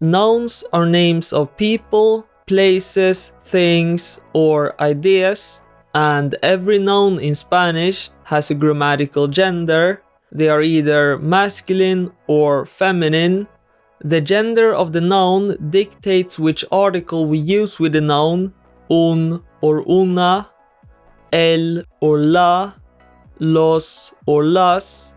Nouns are names of people, places, things, or ideas, and every noun in Spanish has a grammatical gender. They are either masculine or feminine. The gender of the noun dictates which article we use with the noun, un or una, el or la, los or las.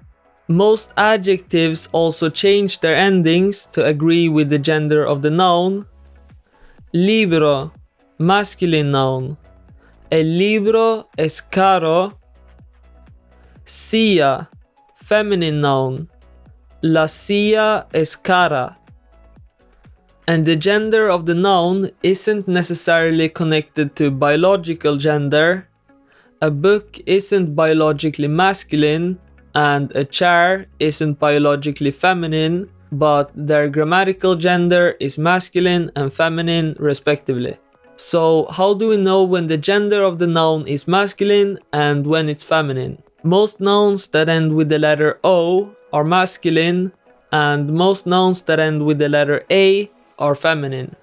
Most adjectives also change their endings to agree with the gender of the noun. Libro, masculine noun. El libro es caro. Silla, feminine noun. La silla es cara. And the gender of the noun isn't necessarily connected to biological gender. A book isn't biologically masculine, and a chair isn't biologically feminine, but their grammatical gender is masculine and feminine respectively. So how do we know when the gender of the noun is masculine and when it's feminine? Most nouns that end with the letter O are masculine, and most nouns that end with the letter A are feminine.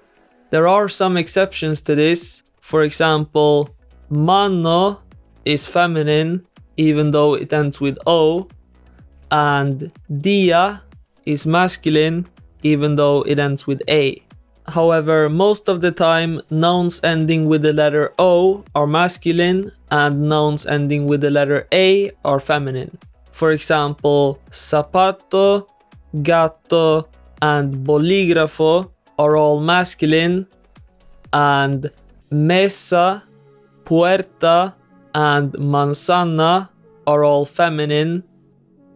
There are some exceptions to this. For example, mano is feminine even though it ends with O, and dia is masculine even though it ends with A. However, most of the time, nouns ending with the letter O are masculine and nouns ending with the letter A are feminine. For example, zapato, gatto, and bolígrafo are all masculine, and mesa, puerta, and manzana are all feminine.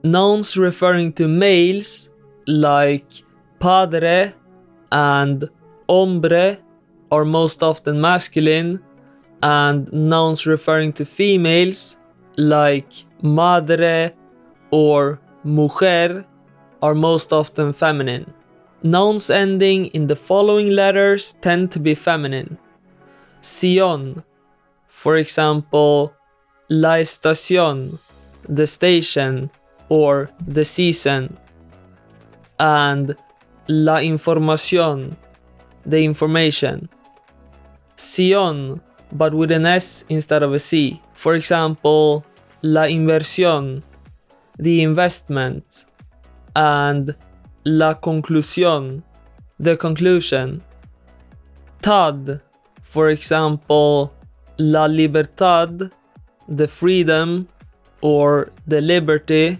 Nouns referring to males like padre and hombre are most often masculine, and nouns referring to females like madre or mujer are most often feminine. Nouns ending in the following letters tend to be feminine. Sion, for example, la estación, the station or the season, and la información, the information. Sion, but with an S instead of a C. For example, la inversión, the investment, and la conclusión, the conclusion. Tad, for example, la libertad, the freedom or the liberty,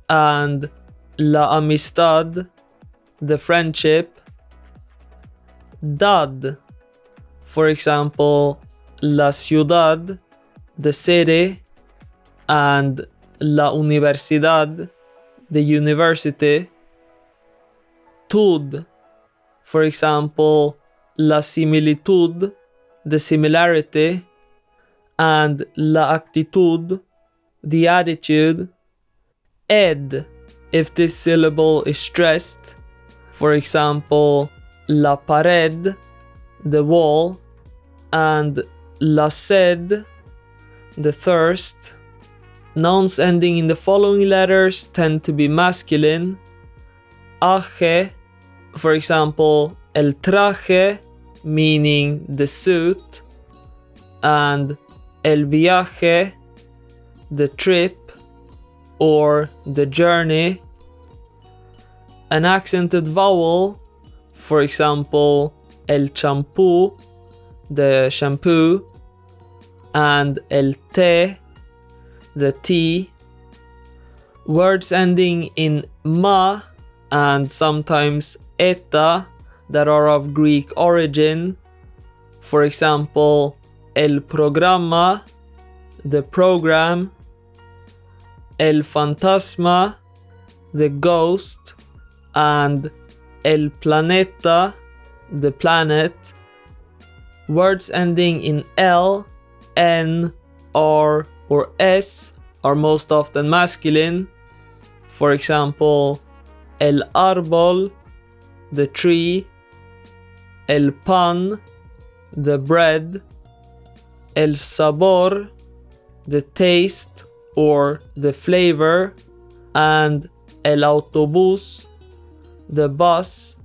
and la amistad, the friendship. Dad, for example, la ciudad, the city, and la universidad, the university. Tud, for example, la similitud, the similarity, and la actitud, the attitude. Ed, if this syllable is stressed, for example, la pared, the wall, and la sed, the thirst. Nouns ending in the following letters tend to be masculine. Aje, for example, el traje, meaning the suit, and el viaje, the trip or the journey. An accented vowel, for example, el champú, the shampoo, and el té, the tea. Words ending in ma and sometimes eta that are of Greek origin. For example, el programa, the program, el fantasma, the ghost, and el planeta, the planet. Words ending in L, N, R, or S are most often masculine. For example, el árbol, the tree, el pan, the bread, el sabor, the taste or the flavor, and el autobús, the bus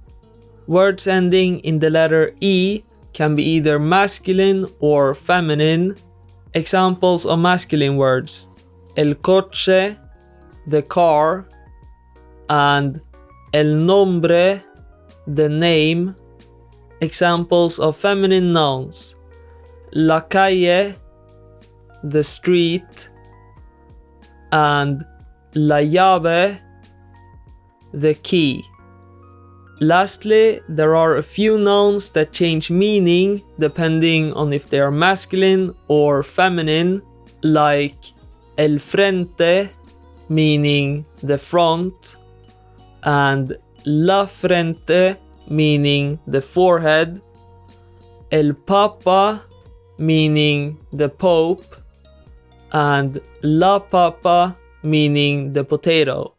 Words ending in the letter E can be either masculine or feminine. Examples of masculine words: el coche, the car, and el nombre, the name. Examples of feminine nouns: la calle, the street, and la llave, the key. Lastly, there are a few nouns that change meaning depending on if they are masculine or feminine, like el frente, meaning the front, and la frente, meaning the forehead, el papa, meaning the pope, and la papa, meaning the potato.